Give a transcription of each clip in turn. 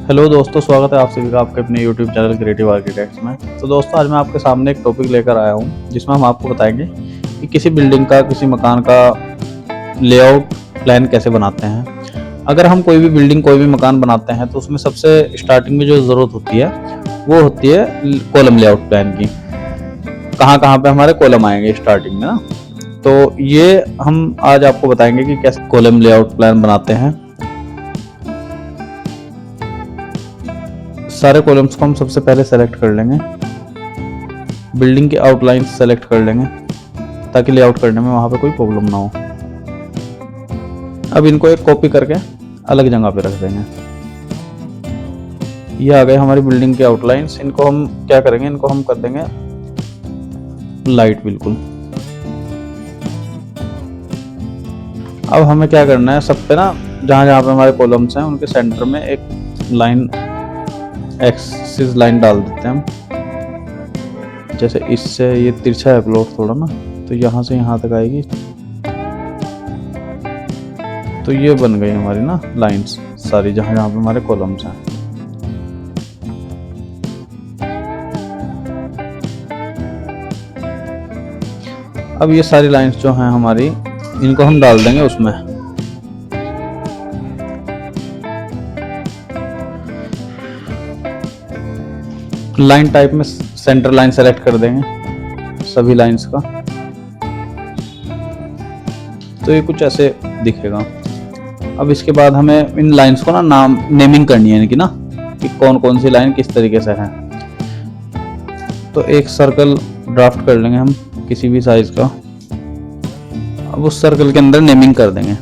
Hello दोस्तों, स्वागत है आप सभी का आपके अपने यूट्यूब चैनल क्रिएटिव आर्किटेक्ट्स में। तो दोस्तों, आज मैं आपके सामने एक टॉपिक लेकर आया हूँ जिसमें हम आपको बताएंगे कि किसी बिल्डिंग का, किसी मकान का लेआउट प्लान कैसे बनाते हैं। अगर हम कोई भी बिल्डिंग, कोई भी मकान बनाते हैं तो उसमें सबसे स्टार्टिंग में जो ज़रूरत होती है वो होती है कॉलम लेआउट प्लान की। कहाँ कहाँ पे हमारे कॉलम आएंगे स्टार्टिंग में ना, तो ये हम आज आपको बताएंगे कि कैसे कॉलम लेआउट प्लान बनाते हैं। सारे कॉलम्स को हम सबसे पहले सेलेक्ट कर लेंगे, बिल्डिंग की आउटलाइन सेलेक्ट कर लेंगे ताकि लेआउट करने में वहां पे कोई प्रॉब्लम ना हो। अब इनको एक कॉपी करके अलग जगह पे रख देंगे। ये आ गए हमारी बिल्डिंग की आउटलाइंस। इनको हम क्या करेंगे, इनको हम कर देंगे लाइट बिल्कुल। अब हमें क्या करना है, सब पे ना जहां जहां पे हमारे कॉलम्स हैं उनके सेंटर में एक लाइन, एक्सिस लाइन डाल देते हैं हम। जैसे इससे ये तिरछा है प्लॉट थोड़ा ना, तो यहाँ से यहाँ तक आएगी। तो ये बन गई हमारी ना लाइंस सारी, जहाँ जहाँ पे हमारे कॉलम्स हैं। अब ये सारी लाइंस जो हैं हमारी, इनको हम डाल देंगे उसमें। लाइन टाइप में सेंटर लाइन सेलेक्ट कर देंगे सभी लाइंस का। तो ये कुछ ऐसे दिखेगा। अब इसके बाद हमें इन लाइंस को ना नेमिंग करनी है इनकी ना, कि कौन कौन सी लाइन किस तरीके से है। तो एक सर्कल ड्राफ्ट कर लेंगे हम किसी भी साइज का। अब उस सर्कल के अंदर नेमिंग कर देंगे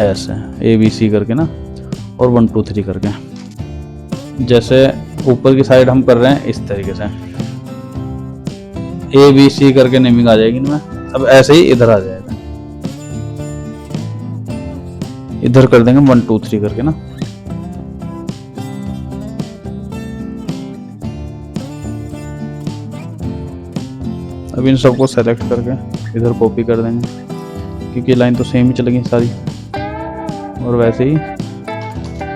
ऐसे ABC करके ना, और 1 2 3 करके। जैसे ऊपर की साइड हम कर रहे हैं इस तरीके से ABC करके नेमिंग आ जाएगी इनमें। अब ऐसे ही इधर आ जाएगा, इधर कर देंगे 1 2 3 करके ना। अब इन सबको सेलेक्ट करके इधर कॉपी कर देंगे, क्योंकि लाइन तो सेम ही चलेगी सारी। और वैसे ही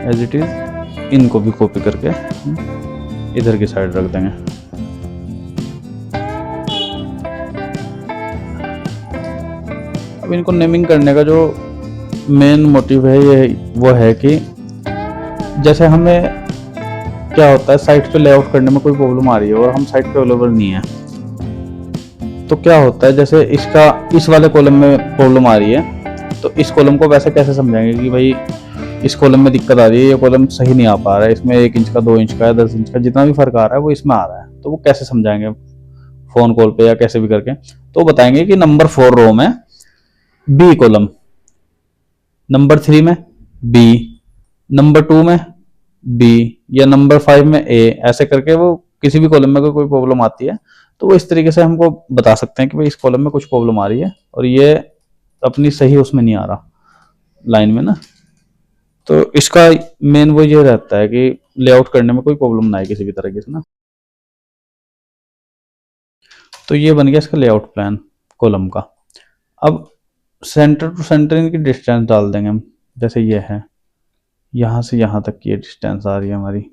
एज इट इज इनको भी कॉपी करके इधर की साइड रख देंगे। अब इनको नेमिंग करने का जो मेन मोटिव है ये वो है कि जैसे हमें क्या होता है, साइट पे लेआउट करने में कोई प्रॉब्लम आ रही है और हम साइट पे अवेलेबल नहीं है, तो क्या होता है, जैसे इसका इस वाले कॉलम में प्रॉब्लम आ रही है तो इस कॉलम को वैसे कैसे समझाएंगे कि भाई इस कॉलम में दिक्कत आ रही है, ये कॉलम सही नहीं आ पा रहा है, इसमें 1 इंच का, 2 इंच का, 10 इंच का, जितना भी फर्क आ रहा है वो इसमें आ रहा है। तो वो कैसे समझाएंगे फोन कॉल पे या कैसे भी करके। तो बताएंगे कि नंबर 4 रो में B कॉलम, नंबर 3 में B, नंबर 2 में B, या नंबर 5 में A, ऐसे करके वो किसी भी कॉलम में कोई प्रॉब्लम आती है तो वो इस तरीके से हमको बता सकते हैं कि भाई इस कॉलम में कुछ प्रॉब्लम आ रही है और ये अपनी सही उसमें नहीं आ रहा लाइन में ना। तो इसका मेन वो ये रहता है कि लेआउट करने में कोई प्रॉब्लम ना आए किसी भी तरीके से ना। तो ये बन गया इसका लेआउट प्लान कॉलम का। अब सेंटर टू सेंटर इनकी डिस्टेंस डाल देंगे हम। जैसे ये है, यहां से यहां तक की डिस्टेंस आ रही है हमारी।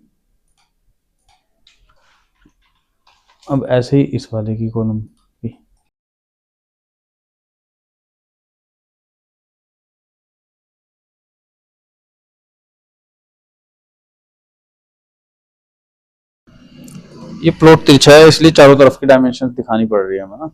अब ऐसे ही इस वाले की कॉलम की। ये प्लॉट तिरछा है इसलिए चारों तरफ की डायमेंशन दिखानी पड़ रही है हमें ना।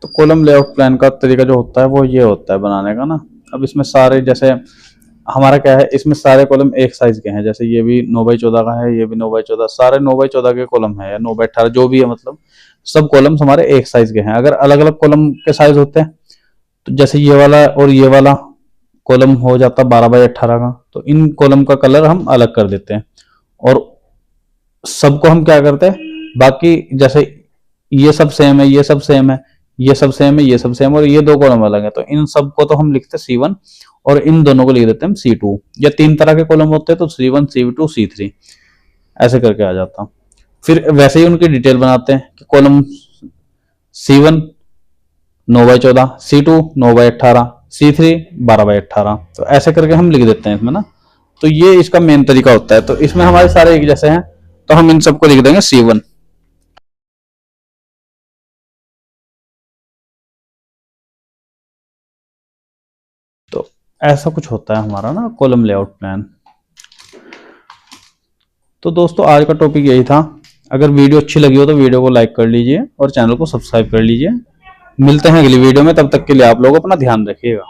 तो कॉलम लेआउट प्लान का तरीका जो होता है वो ये होता है बनाने का ना। अब इसमें सारे, जैसे हमारा क्या है, इसमें सारे कॉलम एक साइज के हैं। जैसे ये भी 9x14 का है, ये भी 9x14, सारे 9x14 के कॉलम है या 9x18 जो भी है, मतलब सब कॉलम्स हमारे एक साइज के हैं। अगर अलग अलग कॉलम के साइज होते हैं तो जैसे ये वाला और ये वाला कॉलम हो जाता 12x18 का, तो इन कॉलम का कलर हम अलग कर देते हैं और सबको हम क्या करते हैं, बाकी जैसे ये सब सेम है, ये सब सेम है, ये सब सेम है, ये सब सेम, और ये 2 कॉलम अलग है, तो इन सबको तो हम लिखते हैं C1 और इन दोनों को लिख देते हैं हम C2। या 3 तरह के कॉलम होते हैं तो C1 C2 C3। ऐसे करके आ जाता। फिर वैसे ही उनकी डिटेल बनाते हैं कि कॉलम C1 9/14, C2 9/18, C3 12/18, तो ऐसे करके हम लिख देते हैं इसमें ना। तो ये इसका मेन तरीका होता है। तो इसमें हमारे सारे एक जैसे हैं, तो हम इन सबको लिख देंगे C1। तो ऐसा कुछ होता है हमारा ना कॉलम लेआउट प्लान। तो दोस्तों आज का टॉपिक यही था। अगर वीडियो अच्छी लगी हो तो वीडियो को लाइक कर लीजिए और चैनल को सब्सक्राइब कर लीजिए। मिलते हैं अगली वीडियो में, तब तक के लिए आप लोग अपना ध्यान रखिएगा।